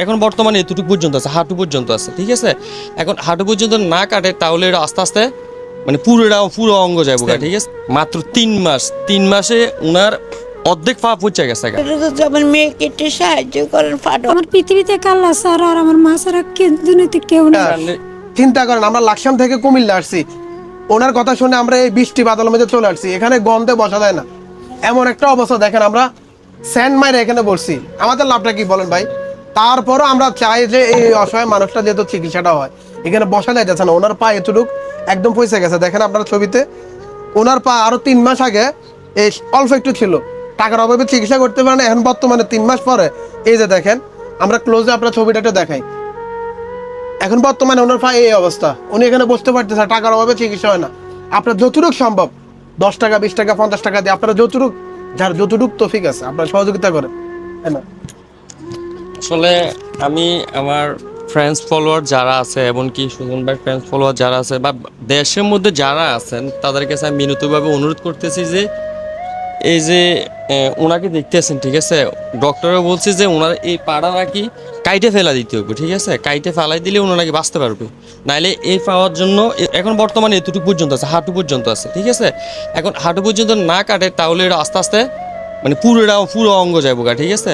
এখন বর্তমানে এতটুকু পর্যন্ত আছে, হাঁটু পর্যন্ত আছে, ঠিক আছে। এখন হাঁটু পর্যন্ত না কাটে তাহলে এটা আস্তে আস্তে মানে পুরো অঙ্গ যাবো, ঠিক আছে। মাত্র 3 মাস, 3 মাসে উনার অর্ধেক পা পচে গেছে। আমার মেয়েকে একটু সাহায্য করেন। আমার পৃথিবীতে আল্লাহ ছাড়া আর আমার মা ছাড়া দুনিয়াতে কেউ নেই। চিন্তা করেন, আমরা লাকসাম থেকে কুমিল্লা আসছি, ওনার কথা শুনে আমরা এই বৃষ্টি বাদলের মধ্যে চলে আসছি, এখানে গন্ধে বসা যায় না, এমন একটা অবস্থা। দেখেন আমরা স্যান্ড মাইরে এখানে বসছি, আমাদের লাভটা কি বলেন ভাই? তারপরও আমরা চাই যে এই অসহায় মানুষটা যেহেতু চিকিৎসাটা হয়, এখানে বসা যাইতেছে না। ওনার পা এতটুক একদম পয়সা গেছে, দেখেন আপনার ছবিতে ওনার পা আরো 3 মাস আগে এই অল্প একটু ছিল, টাকার অভাবে চিকিৎসা করতে পারে না। এখন বর্তমানে 3 মাস পরে এই যে দেখেন, আমরা ক্লোজে আপনার ছবিটা একটু দেখাই। এখন বর্তমানে ওনার পা এই অবস্থা, উনি এখানে বসতে পারতেছে, টাকার অভাবে চিকিৎসা হয় না। আপনার যতটুক সম্ভব 10 টাকা 20 টাকা 50 টাকা দিয়ে আপনারা যার যতটুক তৌফিক আছে আপনারা সহযোগিতা করেন, তাই না? আসলে আমি আমার ফ্রেন্ডস ফলোয়ার যারা আছে, এমনকি সুজন ভাই ফ্রেন্ডস ফলোয়ার যারা আছে বা দেশের মধ্যে যারা আছেন, তাদের কাছে আমি বিনীতভাবে অনুরোধ করতেছি যে এই যে ওনাকে দেখতেছেন, ঠিক আছে, ডক্টরও বলছে যে ওনার এই পাড়া নাকি কাইটে ফেলা দিতে হবে, ঠিক আছে। কাইটে ফেলাই দিলে ওনার নাকি বাঁচতে পারবে, নাইলে এই পাওয়ার জন্য এখন বর্তমানে এতটুকু পর্যন্ত আছে, হাঁটু পর্যন্ত আছে, ঠিক আছে। এখন হাঁটু পর্যন্ত না কাটে তাহলে এটা আস্তে আস্তে মানে পুরো অঙ্গ যাবো, ঠিক আছে।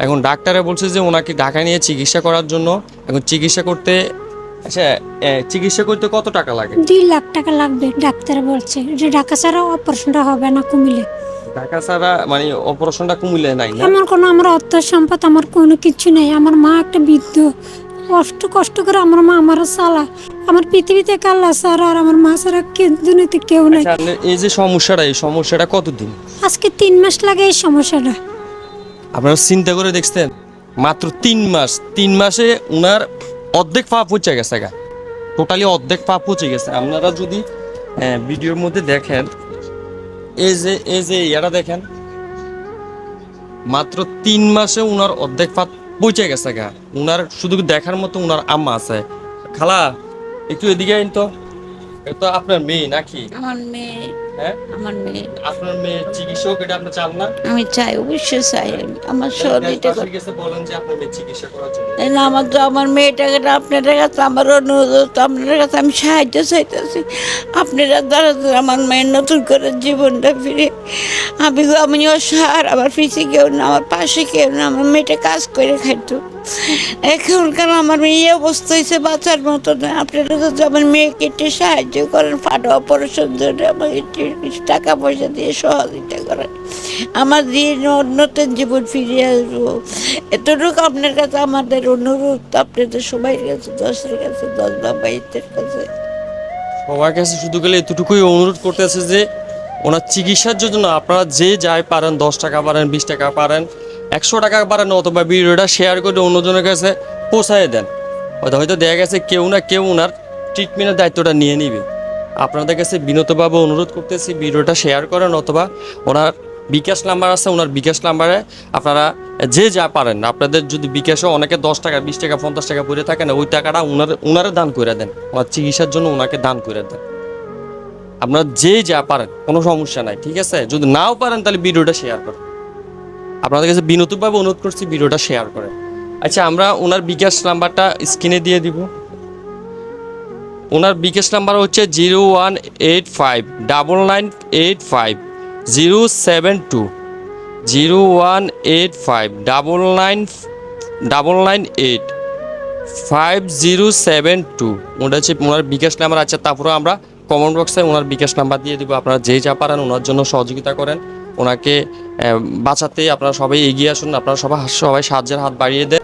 এখন ডাক্তারে বলছে যে ওনাকে ঢাকায় নিয়ে চিকিৎসা করার জন্য। এখন চিকিৎসা করতে কত টাকা লাগে? 2 লাখ টাকা লাগবে ডাক্তার বলছে। যে ঢাকা ছাড়া অপারেশনটা হবে না কুমিল্লে। ঢাকা ছাড়া মানে অপারেশনটা কুমিল্লে নাই না? আমার কোনো আমার অর্থ সম্পদ আমার কোনো কিছু নেই। আমার মা একটা বৃদ্ধ, কষ্ট করে আমার মা আমার চালা। আমার পৃথিবীতে আল্লাহ ছাড়া আর আমার মা ছাড়া দুনিয়াতে কেউ নেই। এই যে এই সমস্যাটা কতদিন? আজকে 3 মাস লাগে এই সমস্যাটা। আপনারা চিন্তা করে দেখছেন, মাত্র 3 মাস, 3 মাসে উনার অর্ধেক পা পচে গেছে, টোটালি অর্ধেক পা পচে গেছে। আপনারা যদি ভিডিওর মধ্যে দেখেন, এই যে ইয়ারা দেখেন, মাত্র 3 মাসে উনার অর্ধেক পা পচে গেছে। উনার শুধু দেখার মতো উনার আম্মা আছে। খালা একটু এদিকে আইন তো। এটা আপনার মেয়ে নাকি? আমার মেয়ে। হ্যাঁ, আমার মেয়ে। আপনার মেয়ে চিকিৎসক, এটা আপনি চান না? আমি চাই, অবশ্যই চাই। আমার শরীরটা বলেন যে আপনার মেয়ে চিকিৎসা করার জন্য। না, আমার মেয়েটাকে আপনাদের কাছে আমার অনুরোধ, আপনাদের কাছে আমি সাহায্য চাইতেছি। আপনারা দ্বারা আমার মেয়ের নতুন করে জীবনটা ফিরে। আমি অসহায়, আমার পিছিয়ে কেউ না, আমার পাশে কেউ না। আমার মেয়েটা কাজ করে খাইতো, এখনকার আমার মেয়ে অবস্থা হয়েছে বাঁচার মতো না। আপনারা যদি আমার মেয়েকে একটু সাহায্য করেন, ফাটা অপারেশন জন্য আমাকে একটু কিছু টাকা পয়সা দিয়ে সহযোগিতা করেন, আমার দিয়ে নতুন জীবন ফিরে আসবো। এতটুকু আপনার কাছে আমাদের অনুরোধ, আপনাদের সবাই কাছে, 10-এর কাছে, 10 বাবাইদের কাছে, সবার কাছে শুধু গেলে এতটুকুই অনুরোধ করতেছে যে ওনার চিকিৎসার জন্য আপনারা যে যাই পারেন, 10 টাকা পারেন, 20 টাকা পারেন, 100 টাকা পারেন, অথবা ভিডিওটা শেয়ার করে অন্যজনের কাছে পৌঁছায় দেন। হয়তো দেখা গেছে কেউ না কেউ ওনার ট্রিটমেন্টের দায়িত্বটা নিয়ে নিবে। আপনাদের কাছে বিনীতভাবে অনুরোধ করতেছি, ভিডিওটা শেয়ার করেন, অথবা ওনার বিকাশ নাম্বার আছে, ওনার বিকাশ নাম্বারে আপনারা যে যা পারেন, আপনাদের যদি বিকাশে অনেকে 10 টাকা 20 টাকা 50 টাকা পড়ে থাকে না, ওই টাকাটা ওনারে দান করে দেন, ওনার চিকিৎসার জন্য ওনাকে দান করে দেন। আপনারা যে যা পারেন, কোনো সমস্যা নাই, ঠিক আছে। যদি নাও পারেন তাহলে ভিডিওটা শেয়ার করেন। আপনাদের কাছে বিনীতভাবে অনুরোধ করছি, ভিডিওটা শেয়ার করেন। আচ্ছা, আমরা ওনার বিকাশ নাম্বারটা স্ক্রিনে দিয়ে দিব। ওনার বিকাশ নাম্বার হচ্ছে 0185985072018599985 5072। ওটা হচ্ছে ওনার বিকাশ নাম্বার। আচ্ছা, তারপরে আমরা কমেন্ট বক্সে ওনার বিকাশ নাম্বার দিয়ে দিব। আপনারা যেই যা পারেন ওনার জন্য সহযোগিতা করেন, ওনাকে বাঁচাতে আপনারা সবাই এগিয়ে আসুন, আপনারা সবাই সাহায্যের হাত বাড়িয়ে দেন।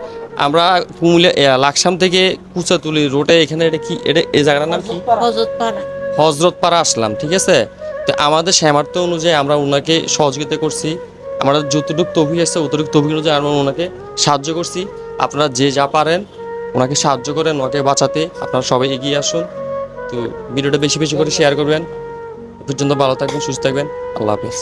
আমরা কুমিল্লা লাকসাম থেকে কুচাতুলি রোডে, এখানে এটা কি, এটা এই জায়গাটার নাম কি? হজরতপাড়া আসলাম, ঠিক আছে। তো আমাদের সামর্থ্য অনুযায়ী আমরা ওনাকে সহযোগিতা করছি, আমাদের যতটুকু তৌফিক আছে অতটুকু তৌফিক অনুযায়ী আমরা ওনাকে সাহায্য করছি। আপনারা যে যা পারেন ওনাকে সাহায্য করেন, ওনাকে বাঁচাতে আপনারা সবাই এগিয়ে আসুন। তো ভিডিওটা বেশি বেশি করে শেয়ার করবেন। পর্যন্ত ভালো থাকবেন, সুস্থ থাকবেন। আল্লাহ হাফেজ।